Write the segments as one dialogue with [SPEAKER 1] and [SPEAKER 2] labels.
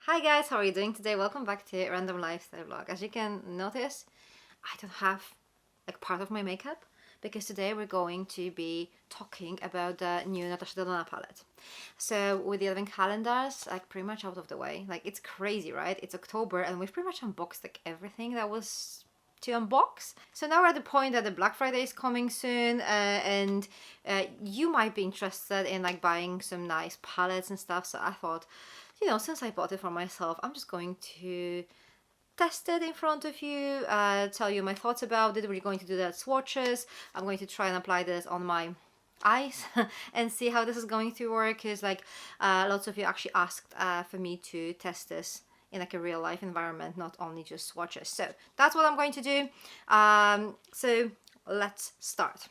[SPEAKER 1] Hi guys, how are you doing today? Welcome back to Random Lifestyle Vlog. As you can notice, I don't have like part of my makeup because today we're going to be talking about the new Natasha Denona palette. So with the advent calendars like pretty much out of the way, like it's crazy, right? It's October and we've pretty much unboxed like everything that was to unbox. So now we're at the point that the Black Friday is coming soon and you might be interested in like buying some nice palettes and stuff. So I thought, you know, since I bought it for myself, I'm just going to test it in front of you, tell you my thoughts about it. We're going to do that swatches. I'm going to try and apply this on my eyes and see how this is going to work, because like lots of you actually asked for me to test this in like a real life environment, not only just swatches. So that's what I'm going to do. So let's start.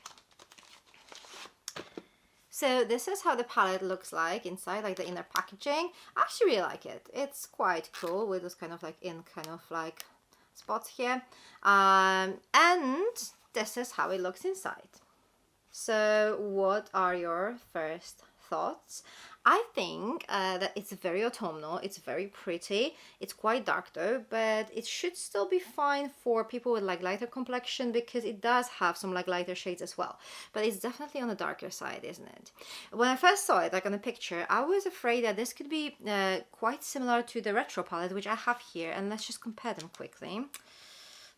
[SPEAKER 1] So this is how the palette looks like inside, like the inner packaging. I actually really like it. It's quite cool with this kind of like spots here. And this is how it looks inside. So what are your first thoughts? I think that it's very autumnal, it's very pretty, it's quite dark though, but it should still be fine for people with like lighter complexion because it does have some like lighter shades as well, but it's definitely on the darker side, isn't it? When I first saw it like on the picture, I was afraid that this could be quite similar to the retro palette which I have here, and let's just compare them quickly.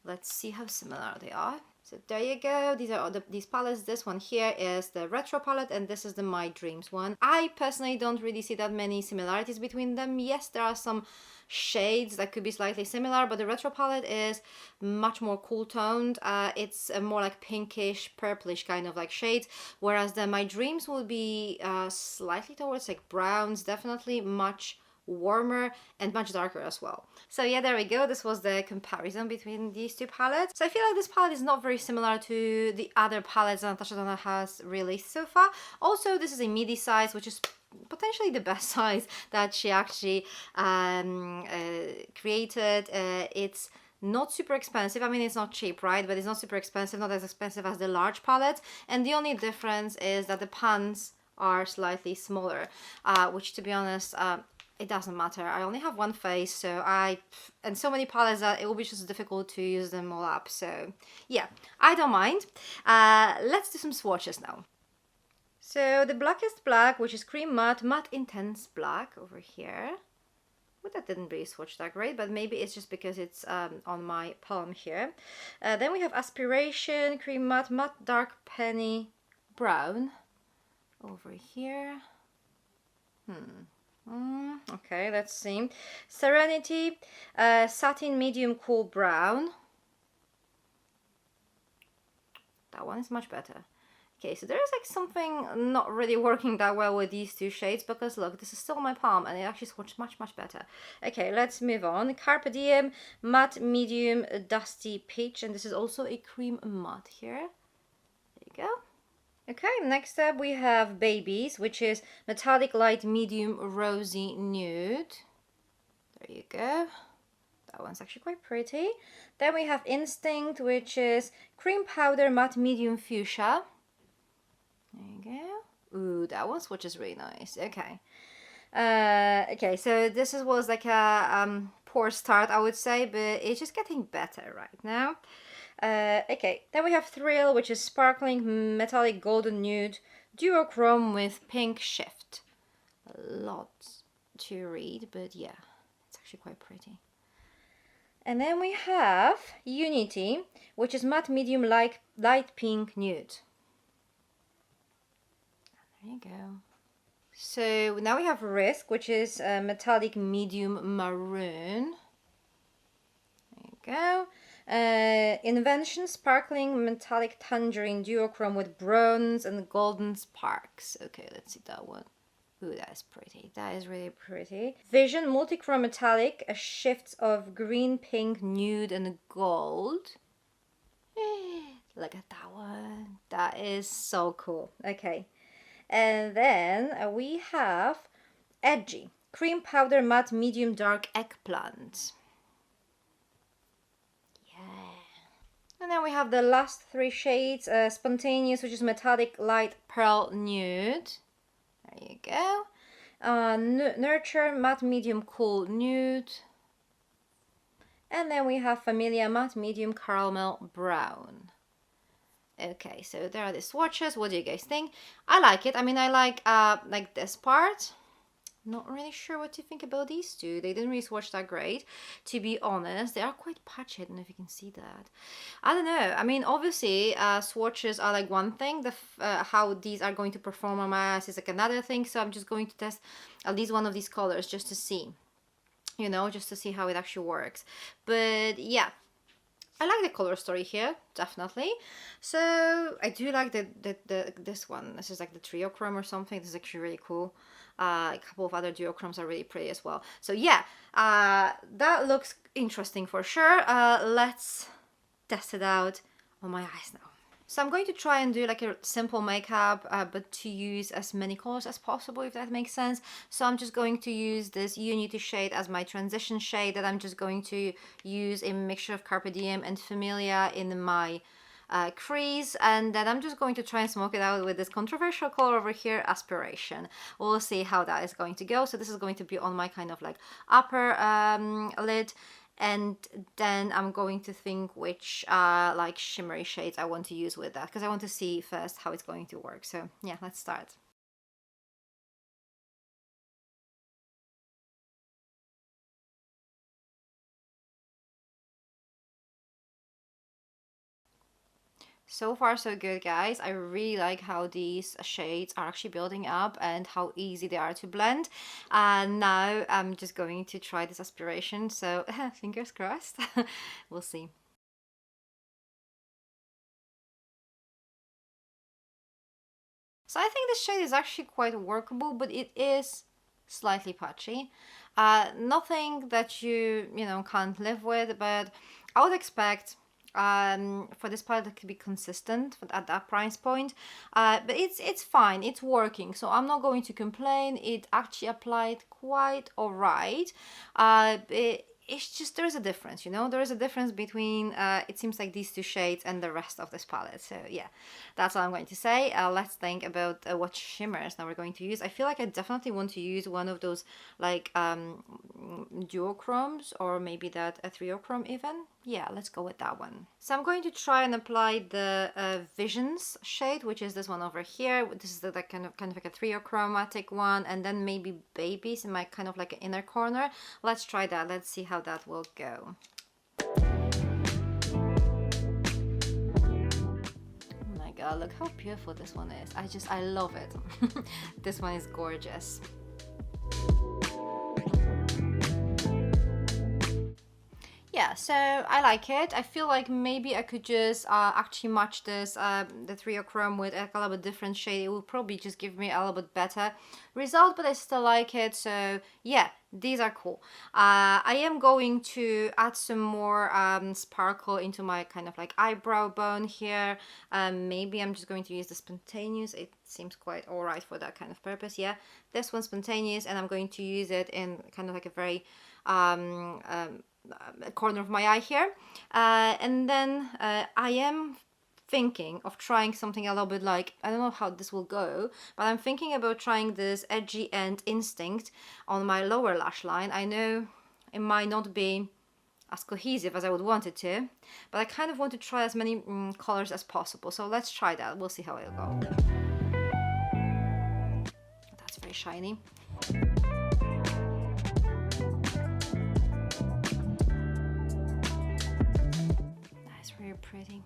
[SPEAKER 1] Let's see how similar they are. So there you go. These are these palettes. This one here is the retro palette and this is the My Dreams one. I personally don't really see that many similarities between them. Yes, there are some shades that could be slightly similar, but the retro palette is much more cool toned. It's a more like pinkish, purplish kind of like shades, whereas the My Dreams will be slightly towards like browns, definitely much warmer and much darker as well. So yeah, there we go. This was the comparison between these two palettes. So I feel like this palette is not very similar to the other palettes that Natasha Denona has released so far. Also, this is a midi size, which is potentially the best size that she actually created. It's not super expensive. I mean, it's not cheap, right? But it's not super expensive, not as expensive as the large palette. And the only difference is that the pans are slightly smaller, which to be honest, it doesn't matter. I only have one face, so and so many palettes that it will be just difficult to use them all up. So yeah, I don't mind. Let's do some swatches now. So the blackest black, which is cream matte, matte intense black over here. Well, that didn't really swatch that great, but maybe it's just because it's on my palm here. Then we have aspiration, cream matte, matte dark penny brown over here. Okay, let's see. Serenity, satin medium cool brown. That one is much better. Okay, so there is like something not really working that well with these two shades, because look, this is still my palm and it actually swatched much better. Okay, let's move on. Carpe Diem, matte medium dusty peach, and this is also a cream matte here. There you go. Okay, next up we have Babies, which is metallic light medium rosy nude. There you go. That one's actually quite pretty. Then we have Instinct, which is cream powder matte medium fuchsia. There you go. Ooh, that one swatches really nice. Okay. Okay, so this was like a poor start, I would say, but it's just getting better right now. Okay, then we have Thrill, which is sparkling metallic golden nude duochrome with pink shift. A lot to read, but yeah, it's actually quite pretty. And then we have Unity, which is matte medium light pink nude. There you go. So now we have Risk, which is metallic medium maroon. There you go. Invention sparkling metallic tangerine duochrome with bronze and golden sparks. Okay, let's see that one. Ooh, that is pretty. That is really pretty. Vision multichrome metallic, a shift of green, pink, nude, and gold. Look at that one. That is so cool. Okay. And then we have Edgy, cream powder matte medium dark eggplant. And then we have the last three shades, Spontaneous, which is metallic light pearl nude. There you go. Nurture Matte Medium Cool Nude. And then we have Familia Matte Medium Caramel Brown. Okay, so there are the swatches. What do you guys think? I like it. I mean, I like this part. Not really sure what to think about these two. They didn't really swatch that great, to be honest. They are quite patchy. I don't know if you can see that. I don't know. I mean, obviously, swatches are like one thing. How these are going to perform on my eyes is like another thing. So I'm just going to test at least one of these colors just to see, you know, just to see how it actually works. But yeah, I like the color story here, definitely. So I do like this one. This is like the triochrome or something. This is actually really cool. A couple of other duochromes are really pretty as well. So yeah, that looks interesting for sure. Let's test it out on my eyes now. So I'm going to try and do like a simple makeup, but to use as many colors as possible, if that makes sense. So I'm just going to use this Unity shade as my transition shade that I'm just going to use a mixture of Carpe Diem and Familia in my crease, and then I'm just going to try and smoke it out with this controversial color over here, Aspiration. We'll see how that is going to go. So this is going to be on my kind of like upper lid, and then I'm going to think which like shimmery shades I want to use with that, because I want to see first how it's going to work. So yeah, let's start. So far so good, guys. I really like how these shades are actually building up and how easy they are to blend. And now I'm just going to try this Aspiration, so fingers crossed. We'll see. So I think this shade is actually quite workable, but it is slightly patchy. Nothing that you know, can't live with, but I would expect for this palette to be consistent at that price point, but it's fine, it's working, so I'm not going to complain. It actually applied quite all right. It's just, there's a difference, you know, there is a difference between it seems like these two shades and the rest of this palette. So yeah, that's all I'm going to say. Let's think about what shimmers now we're going to use. I feel like I definitely want to use one of those like duochromes, or maybe that a triochrome even. Yeah, let's go with that one. So I'm going to try and apply the Visions shade, which is this one over here. This is the kind of like a triochromatic one, and then maybe Babies in my kind of like an inner corner. Let's try that. Let's see how that will go. Oh my god, look how beautiful this one is. I love it. This one is gorgeous. Yeah, so I like it. I feel like maybe I could just actually match this, the triochrome with a little bit different shade. It will probably just give me a little bit better result, but I still like it. So yeah, these are cool. I am going to add some more sparkle into my kind of like eyebrow bone here. Maybe I'm just going to use the Spontaneous. It seems quite alright for that kind of purpose. Yeah, this one's Spontaneous, and I'm going to use it in kind of like a very corner of my eye here, and then I am thinking of trying something a little bit like, I don't know how this will go, but I'm thinking about trying this Edgy End Instinct on my lower lash line. I know it might not be as cohesive as I would want it to, but I kind of want to try as many colors as possible. So let's try that. We'll see how it'll go. That's very shiny. Pretty.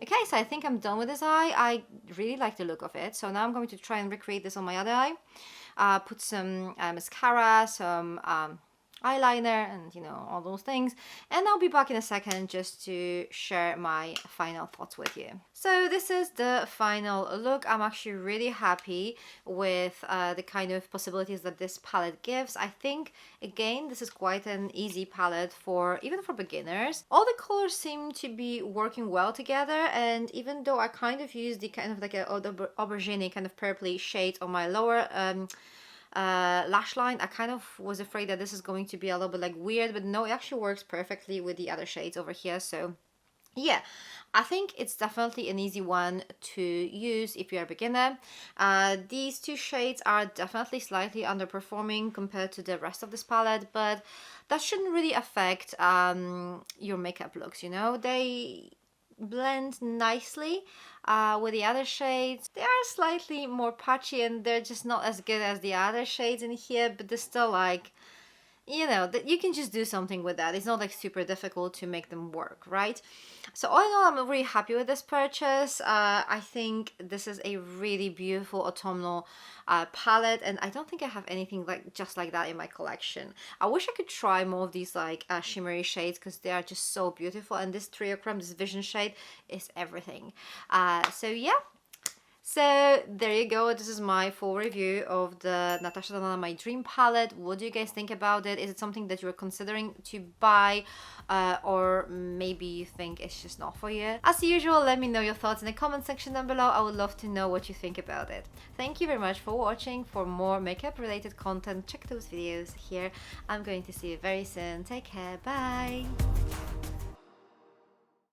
[SPEAKER 1] Okay, so I think I'm done with this eye. I really like the look of it. So now I'm going to try and recreate this on my other eye. Put some mascara, some eyeliner, and you know, all those things, and I'll be back in a second just to share my final thoughts with you. So this is the final look. I'm actually really happy with the kind of possibilities that this palette gives. I think again this is quite an easy palette for even for beginners. All the colors seem to be working well together, and even though I kind of used the kind of like a aubergine kind of purpley shade on my lower lash line, I kind of was afraid that this is going to be a little bit like weird, but no, it actually works perfectly with the other shades over here. So yeah, I think it's definitely an easy one to use if you're a beginner. These two shades are definitely slightly underperforming compared to the rest of this palette, but that shouldn't really affect your makeup looks, you know? They blend nicely with the other shades. They are slightly more patchy and they're just not as good as the other shades in here, but they're still like, you know, that you can just do something with that. It's not like super difficult to make them work, right? So all in all, I'm really happy with this purchase. I think this is a really beautiful autumnal palette, and I don't think I have anything like just like that in my collection. I wish I could try more of these like shimmery shades because they are just so beautiful, and this Triochrome, this Vision shade, is everything. So yeah. So there you go, this is my full review of the Natasha Denona My Dream palette. What do you guys think about it? Is it something that you're considering to buy, or maybe you think it's just not for you? As usual, let me know your thoughts in the comment section down below. I would love to know what you think about it. Thank you very much for watching. For more makeup related content, check those videos here. I'm going to see you very soon. Take care, bye!